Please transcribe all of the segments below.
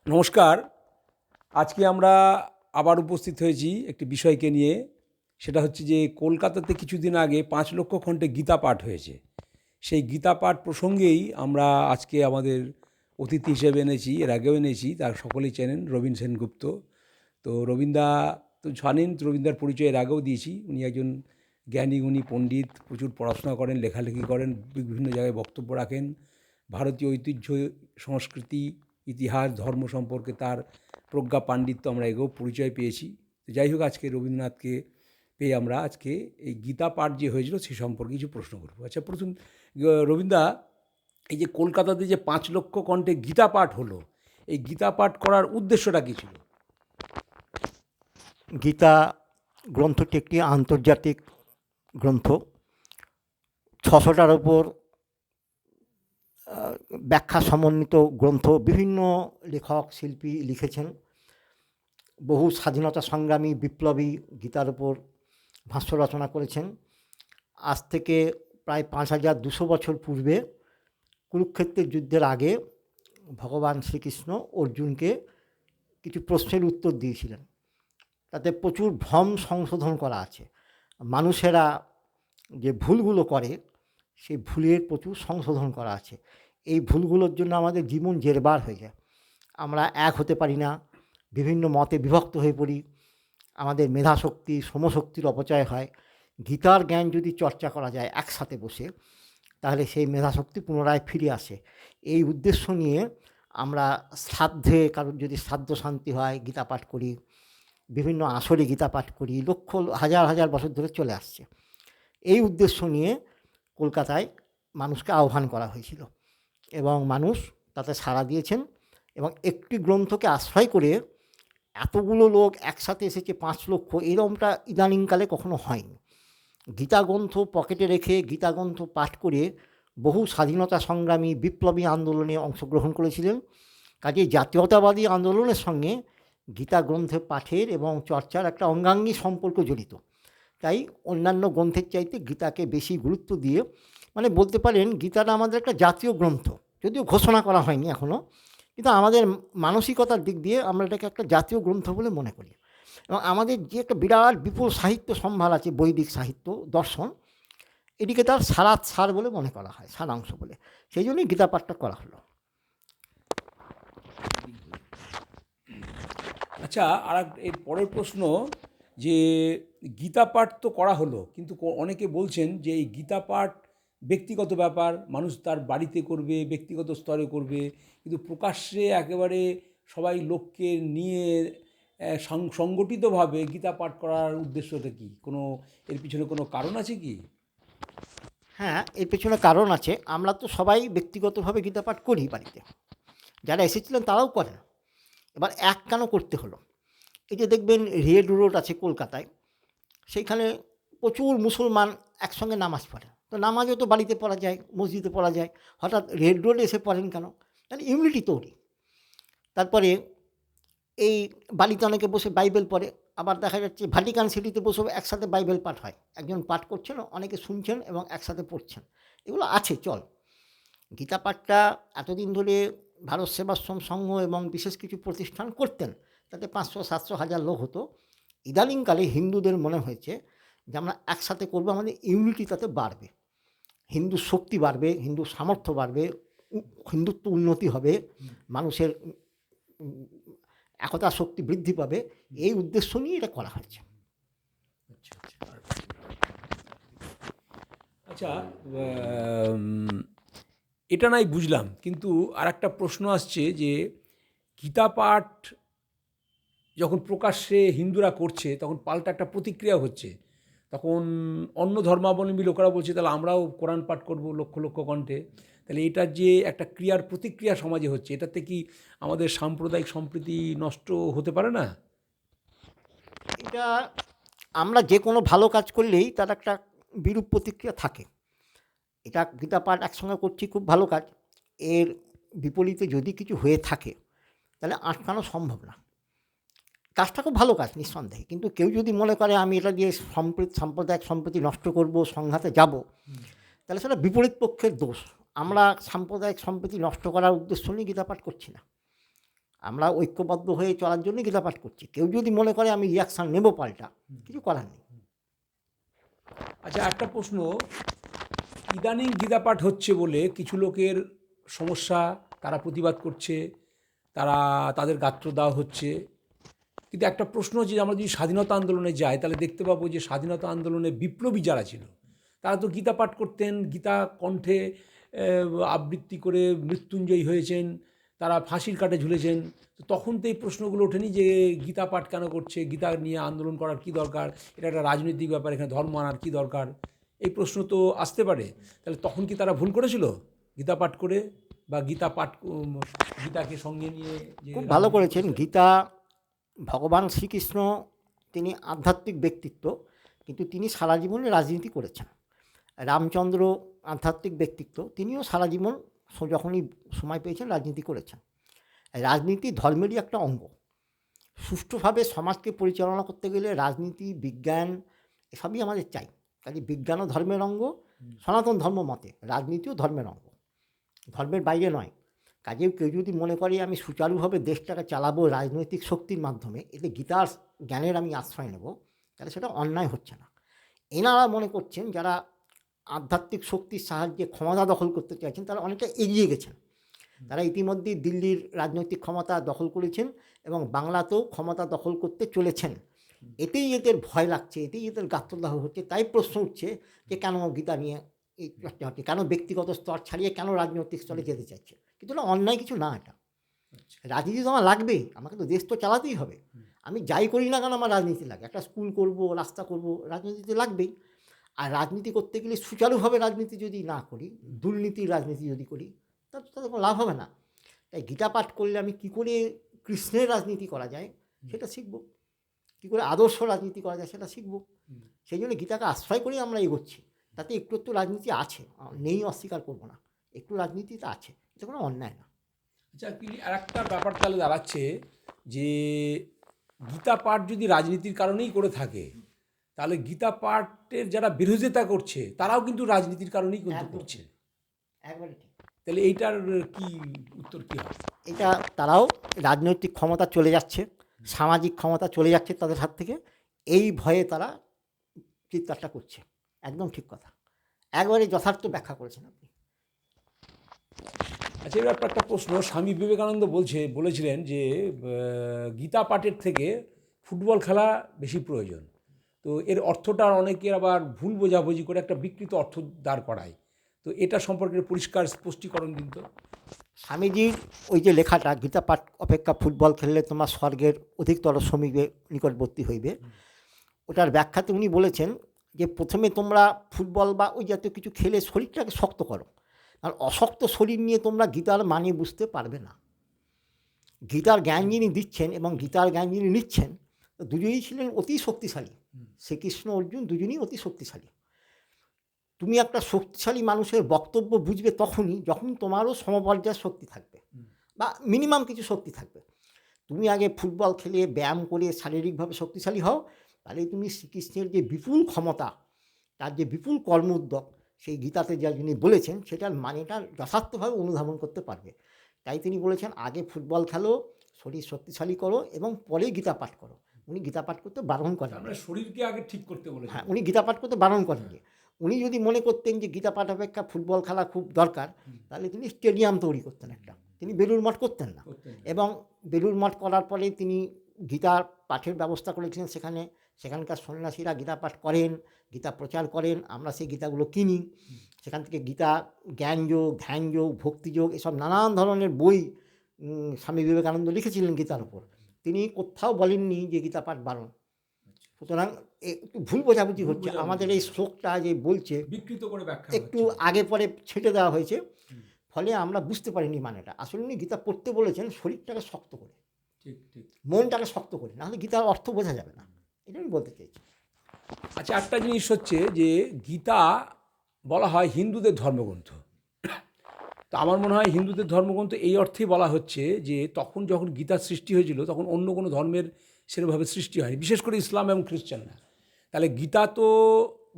নমস্কার। আজকে আমরা আবার উপস্থিত হয়েছি একটি বিষয়কে নিয়ে। সেটা হচ্ছে যে কলকাতাতে কিছুদিন আগে ৫ লক্ষ কণ্ঠে গীতা পাঠ হয়েছে। সেই গীতা পাঠ প্রসঙ্গেই আমরা আজকে আমাদের অতিথি হিসেবে এনেছি, এর আগেও এনেছি, তার সকলেই চেনেন রবীন সেনগুপ্ত। তো রবীনদা তো জানেন, রবীন্দার পরিচয় এর আগেও দিয়েছি। উনি একজন জ্ঞানী গুণী পণ্ডিত, প্রচুর পড়াশোনা করেন, লেখালেখি করেন, বিভিন্ন জায়গায় বক্তব্য রাখেন। ভারতীয় ঐতিহ্য, সংস্কৃতি, ইতিহাস, ধর্ম সম্পর্কে তার প্রজ্ঞা পাণ্ডিত্য আমরা এগো পরিচয় পেয়েছি। তো যাই হোক, আজকে রবীন্দ্রনাথকে পেয়ে আমরা আজকে এই গীতা পাঠ যে হয়েছিল সে সম্পর্কে কিছু প্রশ্ন করব। আচ্ছা, প্রথম রবীন্দ্রা, এই যে কলকাতাতে যে ৫ লক্ষ কণ্ঠে গীতা পাঠ হলো, এই গীতা পাঠ করার উদ্দেশ্যটা কী ছিল? গীতা গ্রন্থটি একটি আন্তর্জাতিক গ্রন্থ। ৬০০টার ওপর ব্যাখ্যা সমন্বিত গ্রন্থ বিভিন্ন লেখক শিল্পী লিখেছেন। বহু স্বাধীনতা সংগ্রামী বিপ্লবী গীতার ওপর ভাষ্য রচনা করেছেন। আজ থেকে প্রায় ৫,২০০ বছর পূর্বে কুরুক্ষেত্রের যুদ্ধের আগে ভগবান শ্রীকৃষ্ণ অর্জুনকে কিছু প্রশ্নের উত্তর দিয়েছিলেন। তাতে প্রচুর ভ্রম সংশোধন করা আছে। মানুষেরা যে ভুলগুলো করে সেই ভুলের প্রচুর সংশোধন করা আছে। এই ভুলগুলোর জন্য আমাদের জীবন জেরবার হয়ে যায়। আমরা এক হতে পারি না, বিভিন্ন মতে বিভক্ত হয়ে পড়ি, আমাদের মেধাশক্তি শ্রমশক্তির অপচয় হয়। গীতার জ্ঞান যদি চর্চা করা যায় একসাথে বসে, তাহলে সেই মেধাশক্তি পুনরায় ফিরে আসে। এই উদ্দেশ্য নিয়ে আমরা শ্রাদ্ধে, কারোর যদি শ্রাদ্ধ শান্তি হয়, গীতা পাঠ করি, বিভিন্ন আসরে গীতা পাঠ করি, লক্ষ হাজার হাজার বছর ধরে চলে আসছে। এই উদ্দেশ্য নিয়ে কলকাতায় মানুষকে আহ্বান করা হয়েছিল এবং মানুষ তাতে সাড়া দিয়েছেন। এবং একটি গ্রন্থকে আশ্রয় করে এতগুলো লোক একসাথে এসেছে, ৫ লক্ষ, এরকমটা ইদানিংকালে কখনো হয়নি। গীতা গ্রন্থ পকেটে রেখে গীতা গ্রন্থ পাঠ করে বহু স্বাধীনতা সংগ্রামী বিপ্লবী আন্দোলনে অংশগ্রহণ করেছিলেন। কাজেই জাতীয়তাবাদী আন্দোলনের সঙ্গে গীতা গ্রন্থের পাঠের এবং চর্চার একটা অঙ্গাঙ্গী সম্পর্ক জড়িত। তাই অন্যান্য গ্রন্থের চাইতে গীতাকে বেশি গুরুত্ব দিয়ে, মানে বলতে পারেন গীতাটা আমাদের একটা জাতীয় গ্রন্থ, যদিও ঘোষণা করা হয়নি এখনও, কিন্তু আমাদের মানসিকতার দিক দিয়ে আমরা এটাকে একটা জাতীয় গ্রন্থ বলে মনে করি। এবং আমাদের যে একটা বিরাট বিপুল সাহিত্য সম্ভার আছে, বৈদিক সাহিত্য দর্শন, এটিকে তার সার বলে মনে করা হয়, সারাংশ বলে। সেই জন্যই গীতা পাঠটা করা হলো। আচ্ছা, এর পরের প্রশ্ন যে গীতা পাঠ তো করা হলো, কিন্তু অনেকে বলছেন যে এই গীতা পাঠ ব্যক্তিগত ব্যাপার, মানুষ তার বাড়িতে করবে, ব্যক্তিগত স্তরে করবে, কিন্তু প্রকাশ্যে একেবারে সবাই লোককে নিয়ে সংগঠিতভাবে গীতা পাঠ করার উদ্দেশ্যটা কী? এর পিছনে কোনো কারণ আছে কি? হ্যাঁ, এর পেছনে কারণ আছে। আমরা তো সবাই ব্যক্তিগতভাবে গীতা পাঠ করি বাড়িতে, যারা এসেছিলেন তারাও করেন। এবার এক কেন করতে হলো? এই যে দেখবেন রেড রোড আছে কলকাতায়, সেইখানে প্রচুর মুসলমান একসঙ্গে নামাজ পড়ে। তো নামাজও তো বাড়িতে পড়া যায়, মসজিদে পড়া যায়, হঠাৎ রেড রোডে এসে পড়েন কেন? তাহলে ইউনিটি তৈরি। তারপরে এই বাড়িতে অনেকে বসে বাইবেল পড়ে, আবার দেখা যাচ্ছে ভ্যাটিকান সিটিতে বসেও একসাথে বাইবেল পাঠ হয়। একজন পাঠ করছেন, অনেকে শুনছেন এবং একসাথে পড়ছেন। এগুলো আছে, চল। গীতা পাঠটা এতদিন ধরে ভারত সেবাশ্রম সংঘ এবং বিশেষ কিছু প্রতিষ্ঠান করতেন, তাতে ৫০০, ৭০০, ১,০০০ লোক হতো। ইদানিংকালে হিন্দুদের মনে হয়েছে যে আমরা একসাথে করবো, আমাদের ইউনিটি তাতে বাড়বে, হিন্দু শক্তি বাড়বে, হিন্দু সামর্থ্য বাড়বে, হিন্দুত্ব উন্নতি হবে, মানুষের একতা শক্তি বৃদ্ধি পাবে। এই উদ্দেশ্য নিয়ে এটা করা হয়েছে। আচ্ছা আচ্ছা। আম, এটা নাই বুঝলাম, কিন্তু আর একটা প্রশ্ন আসছে যে গীতা পাঠ যখন প্রকাশ্যে হিন্দুরা করছে, তখন পাল্টা একটা প্রতিক্রিয়া হচ্ছে। তখন অন্য ধর্মাবলম্বী লোকেরা বলছে তাহলে আমরাও কোরআন পাঠ করব লক্ষ লক্ষ কণ্ঠে। তাহলে এটার যে একটা ক্রিয়ার প্রতিক্রিয়া সমাজে হচ্ছে, এটাতে কি আমাদের সাম্প্রদায়িক সম্প্রীতি নষ্ট হতে পারে না? এটা আমরা যে কোনো ভালো কাজ করলেই তার একটা বিরূপ প্রতিক্রিয়া থাকে। এটা গীতা পাঠ একসঙ্গে করছি, খুব ভালো কাজ। এর বিপরীতে যদি কিছু হয়ে থাকে তাহলে আটকানো সম্ভব না। কাজটা খুব ভালো কাজ নিঃসন্দেহে, কিন্তু কেউ যদি মনে করে আমি এটা দিয়ে সাম্প্রদায়িক সম্প্রীতি নষ্ট করব, সংঘাতে যাব, তাহলে সেটা বিপরীত পক্ষের দোষ। আমরা সাম্প্রদায়িক সম্প্রীতি নষ্ট করার উদ্দেশ্য নিয়ে গীতা পাঠ করছি না। আমরা ঐক্যবদ্ধ হয়ে চলার জন্য গীতা পাঠ করছি। কেউ যদি মনে করে আমি রিয়াকশান নেব পাল্টা, কিছু করার নেই। আচ্ছা, একটা প্রশ্ন, ইদানিং গীতা পাঠ হচ্ছে বলে কিছু লোকের সমস্যা, তারা প্রতিবাদ করছে, তাদের গাত্র দেওয়া হচ্ছে। কিন্তু একটা প্রশ্ন হচ্ছে যে আমরা যদি স্বাধীনতা আন্দোলনে যাই তাহলে দেখতে পাবো যে স্বাধীনতা আন্দোলনে বিপ্লবী যারা ছিল তারা তো গীতা পাঠ করতেন, গীতা কণ্ঠে আবৃত্তি করে মৃত্যুঞ্জয়ী হয়েছেন, তারা ফাঁসির কাঠে ঝুলেছেন। তো তখন তো এই প্রশ্নগুলো ওঠেনি যে গীতা পাঠ কেন করছে, গীতা নিয়ে আন্দোলন করার কী দরকার, এটা একটা রাজনৈতিক ব্যাপার, এখানে ধর্ম আনার কী দরকার, এই প্রশ্ন তো আসতে পারে। তাহলে তখন কি তারা ভুল করেছিল গীতা পাঠ করে, বা গীতাকে সঙ্গে নিয়ে যে খুব ভালো করেছেন। গীতা, ভগবান শ্রীকৃষ্ণ তিনি আধ্যাত্মিক ব্যক্তিত্ব, কিন্তু তিনি সারা জীবনে রাজনীতি করেছেন। রামচন্দ্র আধ্যাত্মিক ব্যক্তিত্ব, তিনিও সারা জীবন যখনই সময় পেয়েছেন রাজনীতি করেছেন। রাজনীতি ধর্মেরই একটা অঙ্গ। সুষ্ঠুভাবে সমাজকে পরিচালনা করতে গেলে রাজনীতি, বিজ্ঞান এসবই আমাদের চাই। কাজে বিজ্ঞানও ধর্মের অঙ্গ, সনাতন ধর্ম মতে রাজনীতিও ধর্মের অঙ্গ, ধর্মের বাইরে নয়। কাজেও কেউ যদি মনে করে আমি সুচারুভাবে দেশটাকে চালাবো রাজনৈতিক শক্তির মাধ্যমে, এতে গীতার জ্ঞানের আমি আশ্রয় নেব, তাহলে সেটা অন্যায় হচ্ছে না। এনারা মনে করছেন যারা আধ্যাত্মিক শক্তির সাহায্যে ক্ষমতা দখল করতে চাইছেন তারা অনেকটা এগিয়ে গেছেন। তারা ইতিমধ্যেই দিল্লির রাজনৈতিক ক্ষমতা দখল করেছেন এবং বাংলাতেও ক্ষমতা দখল করতে চলেছেন। এতেই এদের ভয় লাগছে, এতেই এদের গাত্রদাহ হচ্ছে। তাই প্রশ্ন উঠছে যে কেন গীতা নিয়ে এই চর্চা হচ্ছে, কেন ব্যক্তিগত স্তর ছাড়িয়ে কেন রাজনৈতিক স্তরে যেতে চাইছে। কিন্তু এটা অন্যায় কিছু না। এটা রাজনীতি তো আমার লাগবেই, আমাকে তো দেশ তো চালাতেই হবে। আমি যাই করি না কেন আমার রাজনীতি লাগে। একটা স্কুল করব, রাস্তা করব, রাজনীতি তো লাগবেই। আর রাজনীতি করতে গেলে সুচারুভাবে রাজনীতি যদি না করি, দুর্নীতির রাজনীতি যদি করি, তাতে কোনো লাভ হবে না। তাই গীতা পাঠ করলে আমি কী করে কৃষ্ণের রাজনীতি করা যায় সেটা শিখব, কী করে আদর্শ রাজনীতি করা যায় সেটা শিখব। সেই জন্য গীতাকে আশ্রয় করেই আমরা এগোচ্ছি। তাতে একটু একটু রাজনীতি আছে, নেই অস্বীকার করবো না, একটু রাজনীতিতে আছে, এটা কোনো অন্যায় না। আচ্ছা, তিনি আর একটা ব্যাপার তাহলে দাঁড়াচ্ছে যে গীতা পাঠ যদি রাজনীতির কারণেই করে থাকে তাহলে গীতা পাঠের যারা বিরোধিতা করছে তারাও কিন্তু রাজনীতির কারণেই কিন্তু একদম। করছে। একবারে ঠিক। তাহলে এইটার কি উত্তর কী হবে? এটা তারাও রাজনৈতিক ক্ষমতা চলে যাচ্ছে, সামাজিক ক্ষমতা চলে যাচ্ছে তাদের হাত থেকে, এই ভয়ে তারা চিৎকারটা করছে। একদম ঠিক কথা, একবারে যথার্থ ব্যাখ্যা করেছেন আপনি। আচ্ছা, এবার একটা প্রশ্ন, স্বামী বিবেকানন্দ বলেছিলেন যে গীতা পাঠের থেকে ফুটবল খেলা বেশি প্রয়োজন। তো এর অর্থটা অনেকের আবার ভুল বোঝাবুঝি করে একটা বিকৃত অর্থ দাঁড় করায়। তো এটা সম্পর্কে পরিষ্কার স্পষ্টীকরণ দিন তো। স্বামীজির ওই যে লেখাটা, গীতা পাঠ অপেক্ষা ফুটবল খেললে তোমার স্বর্গের অধিকতর শ্রমিকের নিকটবর্তী হইবে, ওটার ব্যাখ্যাতে উনি বলেছেন যে প্রথমে তোমরা ফুটবল বা ওই জাতীয় কিছু খেলে শরীরটাকে শক্ত করো, আর অশক্ত শরীর নিয়ে তোমরা গীতার মানে বুঝতে পারবে না। গীতার জ্ঞান যিনি দিচ্ছেন এবং গীতার জ্ঞান যিনি নিচ্ছেন, দুজনেই ছিলেন অতি শক্তিশালী। শ্রীকৃষ্ণ অর্জুন দুজনেই অতি শক্তিশালী। তুমি একটা শক্তিশালী মানুষের বক্তব্য বুঝবে তখনই যখন তোমারও সমপর্যায়ের শক্তি থাকবে বা মিনিমাম কিছু শক্তি থাকবে। তুমি আগে ফুটবল খেলে ব্যায়াম করে শারীরিকভাবে শক্তিশালী হও, তাহলে তুমি শ্রীকৃষ্ণের যে বিপুল ক্ষমতা, তার যে বিপুল কর্ম উদ্যোগ, সেই গীতাতে যা যিনি বলেছেন সেটার মানেটা যথার্থভাবে অনুধাবন করতে পারবে। তাই তিনি বলেছেন আগে ফুটবল খেলো, শরীর শক্তিশালী করো এবং পরে গীতা পাঠ করো। উনি গীতা পাঠ করতে বারণ করেন। আমরা শরীরকে আগে ঠিক করতে বলেছি। হ্যাঁ, উনি গীতা পাঠ করতে বারণ করেননি। উনি যদি মনে করতেন যে গীতা পাঠ অপেক্ষা ফুটবল খেলা খুব দরকার, তাহলে তিনি স্টেডিয়াম তৈরি করতেন একটা, তিনি বেলুড় মঠ করতেন না। এবং বেলুড় মঠ করার পরে তিনি গীতার পাঠের ব্যবস্থা করেছিলেন, সেখানকার সন্ন্যাসীরা গীতা পাঠ করেন, গীতা প্রচার করেন, আমরা সেই গীতাগুলো কিনি। সেখান থেকে গীতা জ্ঞানযোগ, ধ্যানযোগ, ভক্তিযোগ এসব নানান ধরনের বই স্বামী বিবেকানন্দ লিখেছিলেন গীতার উপর। তিনি কোথাও বলেননি যে গীতা পাঠ বারণ। সুতরাং একটু ভুল বোঝাবুঝি হচ্ছে। আমাদের এই শ্লোকটা যে বলছে বিকৃত করে ব্যাখ্যা একটু আগে পরে ছেটে দেওয়া হয়েছে, ফলে আমরা বুঝতে পারিনি মানেটা। আসলে উনি গীতা পড়তে বলেছেন শরীরটাকে শক্ত করে, ঠিক ঠিক, মনটাকে শক্ত করে, নাহলে গীতার অর্থ বোঝা যাবে না, এটা আমি বলতে চাইছি। আচ্ছা, একটা জিনিস হচ্ছে যে গীতা বলা হয় হিন্দুদের ধর্মগ্রন্থ। তো আমার মনে হয় হিন্দুদের ধর্মগ্রন্থ এই অর্থেই বলা হচ্ছে যে তখন যখন গীতার সৃষ্টি হয়েছিল তখন অন্য কোনো ধর্মের সেরকমভাবে সৃষ্টি হয়নি, বিশেষ করে ইসলাম এবং খ্রিশ্চান না। তাহলে গীতা তো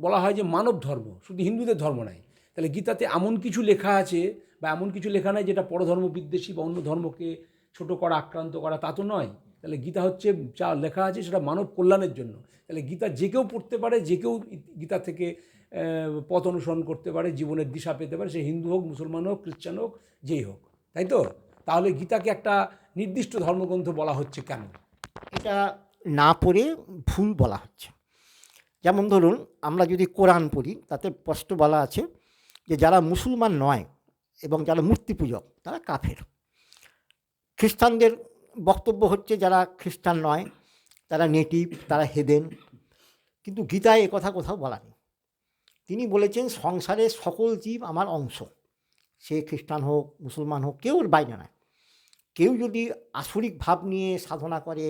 বলা হয় যে মানব ধর্ম, শুধু হিন্দুদের ধর্ম নয়। তাহলে গীতাতে এমন কিছু লেখা আছে বা এমন কিছু লেখা নাই যেটা পরধর্ম বিদ্বেষী বা অন্য ধর্মকে ছোট করা, আক্রান্ত করা, তা তো নয়। তাহলে গীতা হচ্ছে যা লেখা আছে সেটা মানব কল্যাণের জন্য। তাহলে গীতা যে কেউ পড়তে পারে, যে কেউ গীতা থেকে পথ অনুসরণ করতে পারে, জীবনের দিশা পেতে পারে, সে হিন্দু হোক, মুসলমান হোক, খ্রিস্টান হোক, যেই হোক, তাই তো? তাহলে গীতাকে একটা নির্দিষ্ট ধর্মগ্রন্থ বলা হচ্ছে কেন? এটা না পড়ে ভুল বলা হচ্ছে। যেমন ধরুন, আমরা যদি কোরআন পড়ি, তাতে স্পষ্ট বলা আছে যে যারা মুসলমান নয় এবং যারা মূর্তি পূজক তারা কাফের। খ্রিস্টানদের বক্তব্য হচ্ছে যারা খ্রিস্টান নয় তারা নেটিভ, তারা হেদেন। কিন্তু গীতায় একথা কোথাও বলা নেই। তিনি বলেছেন সংসারের সকল জীব আমার অংশ, সে খ্রিস্টান হোক, মুসলমান হোক, কেউ ওর বাইরে নয়। কেউ যদি আসরিক ভাব নিয়ে সাধনা করে,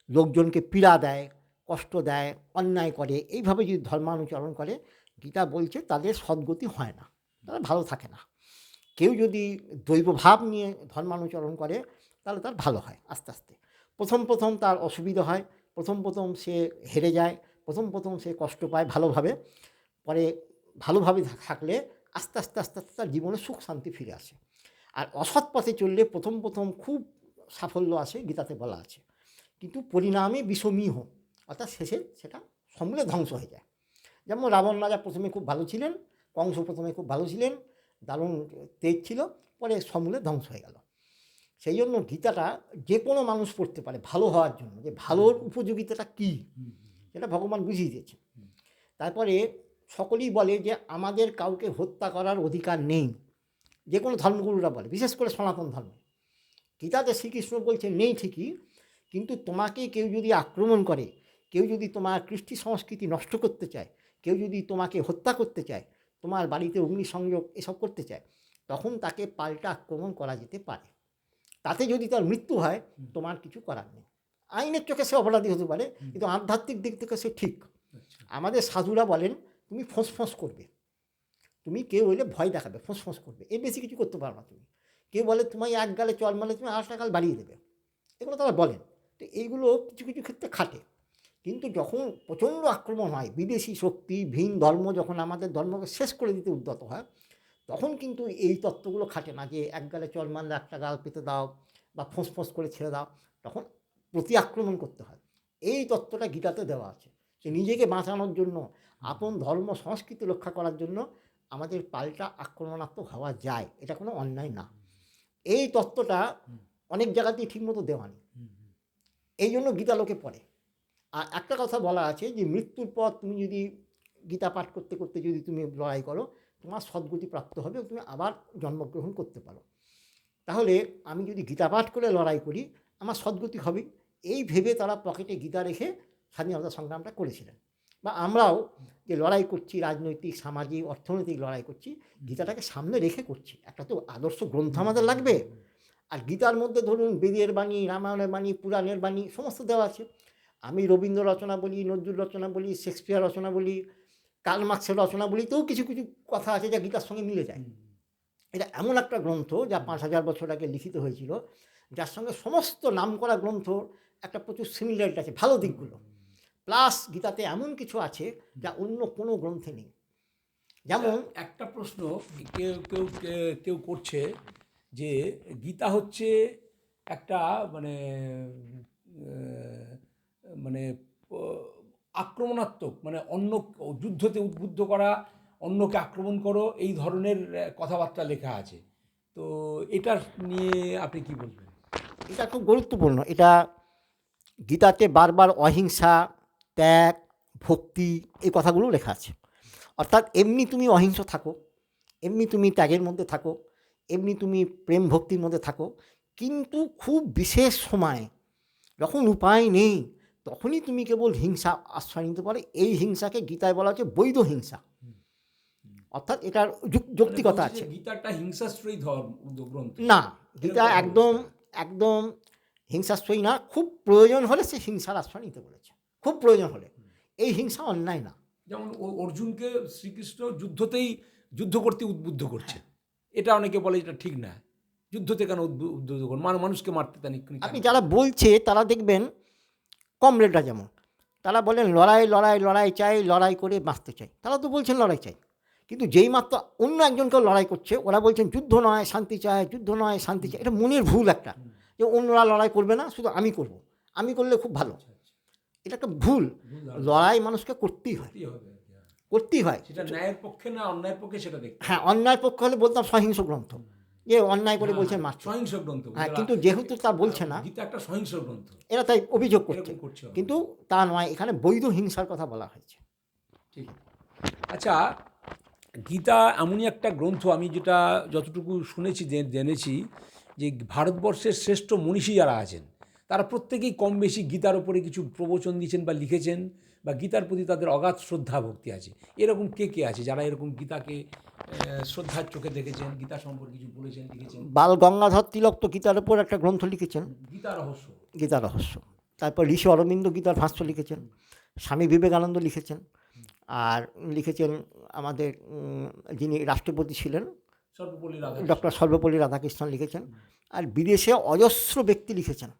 লোকজনকে পীড়া দেয়, কষ্ট দেয়, অন্যায় করে, এইভাবে যদি ধর্মানুচরণ করে, গীতা বলছে তাদের সদ্গতি হয় না, তারা ভালো থাকে না। কেউ যদি দৈবভাব নিয়ে ধর্মানুচরণ করে তাহলে তার ভালো হয় আস্তে আস্তে। প্রথম প্রথম তার অসুবিধা হয়, প্রথম প্রথম সে হেরে যায়, প্রথম প্রথম সে কষ্ট পায় ভালোভাবে, পরে ভালোভাবে থাকলে আস্তে আস্তে আস্তে আস্তে তার জীবনে সুখ শান্তি ফিরে আসে। আর অসৎ পথে চললে প্রথম প্রথম খুব সাফল্য আসে, গীতাতে বলা আছে, কিন্তু পরিণামে বিষমীহ, অর্থাৎ শেষে সেটা সমূলে ধ্বংস হয়ে যায়। যেমন রাবণ রাজা প্রথমে খুব ভালো ছিলেন, কংস প্রথমে খুব ভালো ছিলেন, দারুণ তেজ ছিল, পরে সমূলে ধ্বংস হয়ে গেল। সেই জন্য গীতাটা যে কোনো মানুষ পড়তে পারে ভালো হওয়ার জন্য, যে ভালোর উপযোগিতাটা কী সেটা ভগবান বুঝিয়ে দিয়েছে। তারপরে সকলেই বলে যে আমাদের কাউকে হত্যা করার অধিকার নেই, যে কোনো ধর্মগুরুরা বলে, বিশেষ করে সনাতন ধর্ম। গীতাতে শ্রীকৃষ্ণ বলছে নেই ঠিকই, কিন্তু তোমাকে কেউ যদি আক্রমণ করে, কেউ যদি তোমার কৃষ্টি সংস্কৃতি নষ্ট করতে চায়, কেউ যদি তোমাকে হত্যা করতে চায়, তোমার বাড়িতে অগ্নিসংযোগ এসব করতে চায়, তখন তাকে পাল্টা আক্রমণ করা যেতে পারে। তাতে যদি তার মৃত্যু হয় তোমার কিছু করার নেই। আইনের চোখে সে অপরাধী হতে পারে, কিন্তু আধ্যাত্মিক দিক থেকে সে ঠিক। আমাদের সাধুরা বলেন তুমি ফোঁস করবে, তুমি কেউ হইলে ভয় দেখাবে, ফোঁস করবে, এর বেশি কিছু করতে পারো না তুমি। কেউ বলে তোমায় এক গালে চল মারলে তুমি 8টা গাল বাড়িয়ে দেবে, এগুলো তারা বলেন। তো এইগুলো কিছু কিছু ক্ষেত্রে খাটে। কিন্তু যখন প্রচণ্ড আক্রমণ হয়, বিদেশি শক্তি, ভিন ধর্ম যখন আমাদের ধর্মকে শেষ করে দিতে উদ্যত হয়, তখন কিন্তু এই তত্ত্বগুলো খাটে না যে এক গালে চল মারলে একটা গাল পেতে দাও বা ফোঁস করে ছেড়ে দাও, তখন প্রতি আক্রমণ করতে হয়। এই তত্ত্বটা গীতাতে দেওয়া আছে যে নিজেকে বাঁচানোর জন্য, আপন ধর্ম সংস্কৃতি রক্ষা করার জন্য আমাদের পাল্টা আক্রমণাত্মক হওয়া যায়, এটা কোনো অন্যায় না। এই তত্ত্বটা অনেক জায়গাতেই ঠিকমতো দেওয়া নেই, এই জন্য গীতা লোকে পড়ে। আর একটা কথা বলা আছে যে মৃত্যুর পর তুমি যদি গীতা পাঠ করতে করতে যদি তুমি লড়াই করো, তোমার সদ্গতি প্রাপ্ত হবে, তুমি আবার জন্মগ্রহণ করতে পারো। তাহলে আমি যদি গীতা পাঠ করে লড়াই করি, আমার সদ্গতি হবে, এই ভেবে তারা পকেটে গীতা রেখে স্বাধীনতা সংগ্রামটা করেছিলেন। বা আমরাও যে লড়াই করছি, রাজনৈতিক, সামাজিক, অর্থনৈতিক লড়াই করছি, গীতাটাকে সামনে রেখে করছি। একটা তো আদর্শ গ্রন্থ আমাদের লাগবে। আর গীতার মধ্যে ধরুন বেদের বাণী, রামায়ণের বাণী, পুরাণের বাণী সমস্ত দেওয়া আছে। আমি রবীন্দ্র রচনা বলি, নজরুল রচনা বলি, শেক্সপিয়ার রচনা বলি, কার্ল মার্ক্সের রচনা বলি, তো কিছু কিছু কথা আছে যা গীতার সঙ্গে মিলে যায়। এটা এমন একটা গ্রন্থ যা 5000 বছর আগে লিখিত হয়েছিল, যার সঙ্গে সমস্ত নামকরা গ্রন্থ একটা প্রচুর সিমিলারিটি আছে, ভালো দিকগুলো। প্লাস গীতাতে এমন কিছু আছে যা অন্য কোনো গ্রন্থে নেই। যেমন একটা প্রশ্ন কেউ কেউ কেউ করছে যে গীতা হচ্ছে একটা মানে মানে আক্রমণাত্মক, মানে অন্য যুদ্ধতে উদ্বুদ্ধ করা, অন্যকে আক্রমণ করো, এই ধরনের কথাবার্তা লেখা আছে। তো এটা নিয়ে আপনি কি বলবেন? এটা খুব গুরুত্বপূর্ণ। এটা গীতাতে বারবার অহিংসা, ত্যাগ, ভক্তি এই কথাগুলো লেখা আছে। অর্থাৎ এমনি তুমি অহিংস থাকো, এমনি তুমি ত্যাগের মধ্যে থাকো, এমনি তুমি প্রেম ভক্তির মধ্যে থাকো, কিন্তু খুব বিশেষ সময় যখন উপায় নেই তখনই তুমি কেবল হিংসা আশ্রয় নিতে পারো। এই হিংসাকে গীতায় বলা হচ্ছে বৈধ হিংসা, অর্থাৎ এটার যৌক্তিকতা আছে। গীতাটা হিংসাশ্রয়ী গ্রন্থ না, গীতা একদম একদম হিংসাশ্রয়ী না। খুব প্রয়োজন হলে সে হিংসার আশ্রয় নিতে বলেছে, খুব প্রয়োজন হলে। এই হিংসা অন্যায় না। যেমন অর্জুনকে শ্রীকৃষ্ণ যুদ্ধ করতে উদ্বুদ্ধ করছে, এটা অনেকে বলে এটা ঠিক না। যুদ্ধতে কেন উদ্বুদ্ধ করুন, মানুষকে মারতে তানি? আপনি যারা বলছে তারা দেখবেন কমরেডরা, যেমন তারা বলেন লড়াই লড়াই লড়াই চাই, লড়াই করে বাঁচতে চাই, তারা তো বলছেন লড়াই চাই। কিন্তু যেই মাত্র অন্য একজনকেও লড়াই করছে ওরা বলছেন যুদ্ধ নয় শান্তি চায়, যুদ্ধ নয় শান্তি চায়। এটা মনের ভুল একটা। যে অন্যরা লড়াই করবে না, শুধু আমি করব, আমি করলে খুব ভালো। এটা একটা ভুল। লড়াই মানুষকে করতেই হয়, করতেই হয়। সেটা ন্যায়ের পক্ষে না অন্যায়ের পক্ষে সেটা দেখতে হ্যাঁ, অন্যায় পক্ষ হলে বলতাম সহিংস গ্রন্থ, যে অন্যায় করে বলছেন মারতে। সহিংস গ্রন্থ। হ্যাঁ, কিন্তু যেহেতু তা বলছে না, গীতা একটা সহিংস গ্রন্থ, এরা তাই অভিযোগ করছে, এরকম করছে। কিন্তু তা নয়, এখানে বৈধ হিংসার কথা বলা হয়েছে। ঠিক। আচ্ছা, গীতা এমনই একটা গ্রন্থ, আমি যেটা যতটুকু শুনেছি জেনেছি, যে ভারতবর্ষের শ্রেষ্ঠ মনীষী যারা আছেন তারা প্রত্যেকেই কম বেশি গীতার উপরে কিছু প্রবচন দিয়েছেন বা লিখেছেন, বা গীতার প্রতি তাদের অগাধ শ্রদ্ধা ভক্তি আছে। এরকম কে কে আছে যারা এরকম গীতাকে শ্রদ্ধার চোখে দেখেছেন, গীতা সম্পর্কে কিছু বলেছেন, লিখেছেন? বাল গঙ্গাধর তিলক তো গীতার উপর একটা গ্রন্থ লিখেছেন, গীতা রহস্য। গীতা রহস্য। তারপর ঋষি অরবিন্দ গীতার ভাষ্য লিখেছেন, স্বামী বিবেকানন্দ লিখেছেন, আর লিখেছেন আমাদের যিনি রাষ্ট্রপতি ছিলেন সর্বপল্লী ডক্টর সর্বপল্লী রাধাকৃষ্ণন লিখেছেন। আর বিদেশে অজস্র ব্যক্তি লিখেছেন,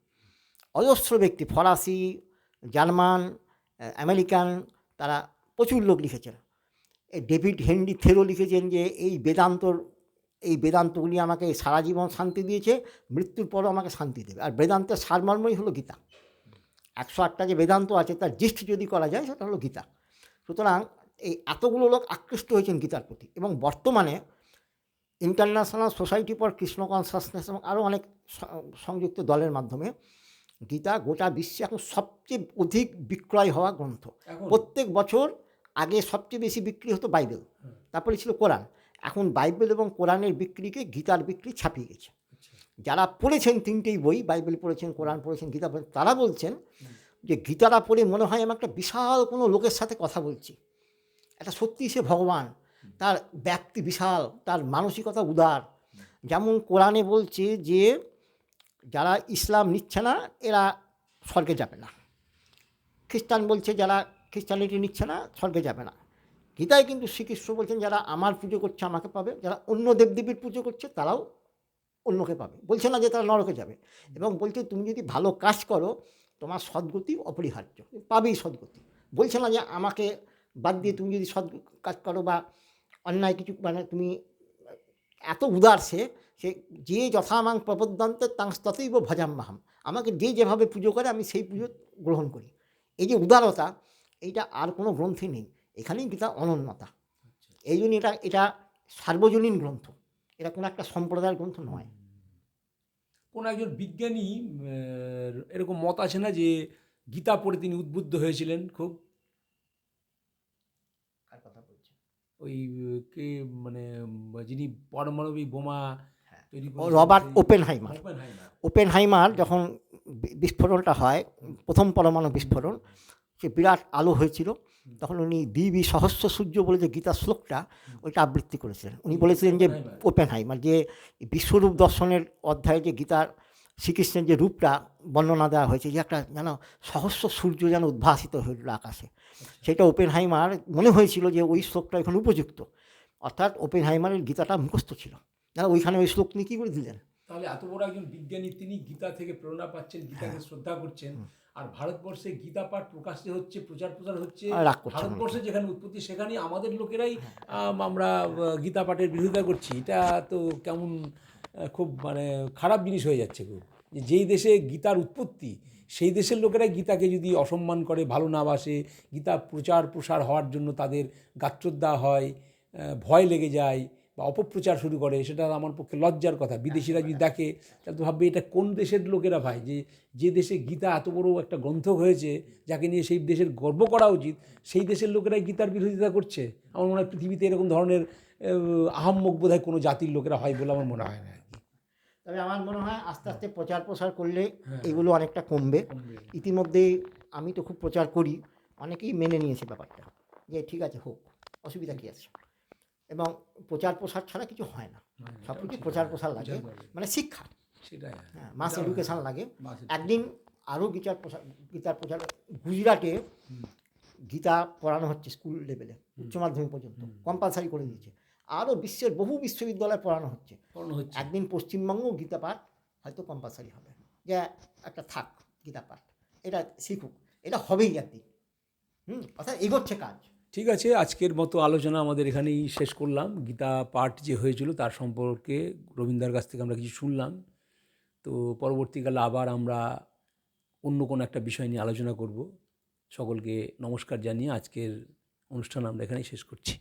অজস্র ব্যক্তি, ফরাসি, জার্মান, আমেরিকান, তারা প্রচুর লোক লিখেছেন। এই ডেভিড হেনরি থেরো লিখেছেন যে এই বেদান্তগুলি আমাকে সারা জীবন শান্তি দিয়েছে, মৃত্যুর পরও আমাকে শান্তি দেবে। আর বেদান্তের সারমর্মই হলো গীতা। 108টা যে বেদান্ত আছে তার জিষ্ট যদি করা যায় সেটা হলো গীতা। সুতরাং এই এতগুলো লোক আকৃষ্ট হয়েছেন গীতার প্রতি, এবং বর্তমানে international society for Krishna consciousness এবং আরও অনেক সংযুক্ত দলের মাধ্যমে গীতা গোটা বিশ্বে এখন সবচেয়ে অধিক বিক্রয় হওয়া গ্রন্থ। প্রত্যেক বছর আগে সবচেয়ে বেশি বিক্রি হতো বাইবেল, তারপরে ছিল কোরআন। এখন বাইবেল এবং কোরআনের বিক্রিকে গীতার বিক্রি ছাপিয়ে গেছে। যারা পড়েছেন তিনটেই বই, বাইবেল পড়েছেন, কোরআন পড়েছেন, গীতা পড়েছেন, তারা বলছেন যে গীতাটা পড়ে মনে হয় আমি একটা বিশাল কোনো লোকের সাথে কথা বলছি। একটা সত্যি সে ভগবান, তার ব্যক্তি বিশাল, তার মানসিকতা উদার। যেমন কোরআনে বলছে যে যারা ইসলাম নিচ্ছে না এরা স্বর্গে যাবে না, খ্রিস্টান বলছে যারা খ্রিস্টানিটি নিচ্ছে না স্বর্গে যাবে না। গীতায় কিন্তু শ্রীকৃষ্ণ বলছেন যারা আমার পুজো করছে আমাকে পাবে, যারা অন্য দেবদেবীর পুজো করছে তারাও অন্যকে পাবে। বলছে না যে তারা নরকে যাবে, এবং বলছে তুমি যদি ভালো কাজ করো তোমার সদ্গতি অপরিহার্য, পাবেই সদ্গতি। বলছে না যে আমাকে বাদ দিয়ে তুমি যদি সৎ কাজ করো বা অন্যায় কিছু, মানে তুমি এত উদার সে যে যথামাং প্রপদ্যন্তে তাং ততৈব ভজাম্যহম, আমাকে যে যেভাবে পুজো করে আমি সেই পুজো গ্রহণ করি। এই যে উদারতা, এইটা আর কোনো গ্রন্থে নেই, এখানেই গীতা অনন্যতা। এই জন্য এটা সার্বজনীন গ্রন্থ, এটা কোনো একটা সম্প্রদায়ের গ্রন্থ নয়। কোন একজন বিজ্ঞানী এরকম মত আছে না যে গীতা পড়ে তিনি উদ্বুদ্ধ হয়েছিলেন খুব? কার কথা বলছেন? ওই কে, মানে যিনি পারমাণবিক বোমা তৈরি রবার্ট ওপেনহাইমার। ওপেনহাইমার যখন বিস্ফোরণটা হয়, প্রথম পরমাণু বিস্ফোরণ, সে বিরাট আলো হয়েছিল, তখন উনি দিবি সহস্র সূর্য বলে যে গীতার শ্লোকটা ওইটা আবৃত্তি করেছিলেন। উনি বলেছিলেন যে ওপেনহাইমার যে বিশ্বরূপ দর্শনের অধ্যায়ে যে গীতার শ্রীকৃষ্ণের যে রূপটা বর্ণনা দেওয়া হয়েছে, যে একটা যেন সহস্র সূর্য যেন উদ্ভাসিত হইল আকাশে, সেটা ওপেনহাইমার মনে হয়েছিল যে ওই শ্লোকটা এখন উপযুক্ত। অর্থাৎ ওপেনহাইমারের গীতাটা মুখস্থ ছিল না, ওইখানে ওই শ্লোক নিয়ে কী করে দিলেন। তাহলে এত বড় একজন বিজ্ঞানী, তিনি গীতা থেকে প্রেরণা পাচ্ছেন, গীতাকে শ্রদ্ধা করছেন, আর ভারতবর্ষে গীতা পাঠ প্রকাশে হচ্ছে, প্রচার হচ্ছে, ভারতবর্ষে যেখানে উৎপত্তি সেখানেই আমাদের লোকেরাই আমরা গীতা পাঠের বিরোধিতা করছি। এটা তো কেমন খুব মানে খারাপ জিনিস হয়ে যাচ্ছে খুব, যে যেই দেশে গীতার উৎপত্তি সেই দেশের লোকেরা গীতাকে যদি অসম্মান করে, ভালো না বাসে, গীতা প্রচার প্রসার হওয়ার জন্য তাদের গাত্রোদ্দা হয়, ভয় লেগে যায় বা অপপ্রচার শুরু করে, সেটা আমার পক্ষে লজ্জার কথা। বিদেশিরা যদি দেখে তাহলে তো ভাববে এটা কোন দেশের লোকেরা ভাই, যে দেশে গীতা এত বড় একটা গ্রন্থ হয়েছে যাকে নিয়ে সেই দেশের গর্ব করা উচিত, সেই দেশের লোকেরাই গীতার বিরোধিতা করছে। আমার মনে হয় পৃথিবীতে এরকম ধরনের আহাম্মক বোধহয় কোনো জাতির লোকেরা হয় বলে আমার মনে হয় না। তবে আমার মনে হয় আস্তে আস্তে প্রচার প্রসার করলে এগুলো অনেকটা কমবে। ইতিমধ্যে আমি তো খুব প্রচার করি, অনেকেই মেনে নিয়েছে ব্যাপারটা, যে ঠিক আছে হোক, অসুবিধা কী আছে। এবং প্রচার প্রসার ছাড়া কিছু হয় না, সব কিছু প্রচার প্রসার লাগে, মানে শিক্ষা, সেটাই, হ্যাঁ, মাস এডুকেশান লাগে। একদিন আরও গীতার প্রচার গুজরাটে গীতা পড়ানো হচ্ছে স্কুল লেভেলে, উচ্চ মাধ্যমিক পর্যন্ত কম্পালসারি করে দিয়েছে। আরও বিশ্বের বহু বিশ্ববিদ্যালয়ে পড়ানো হচ্ছে। একদিন পশ্চিমবঙ্গ গীতা পাঠ হয়তো কম্পালসারি হবে, যে একটা থাক গীতা পাঠ, এটা শিখুক, এটা হবেই একদিন। অর্থাৎ এগোচ্ছে কাজ। ঠিক আছে, আজকের মতো আলোচনা আমাদের এখানেই শেষ করলাম। গীতা পাঠ যে হয়েছিল তার সম্পর্কে রবীন্দ্রর কাছ থেকে আমরা কিছু শুনলাম। তো পরবর্তীকালে আবার আমরা অন্য কোনো একটা বিষয় নিয়ে আলোচনা করব। সকলকে নমস্কার জানিয়ে আজকের অনুষ্ঠান আমরা এখানেই শেষ করছি।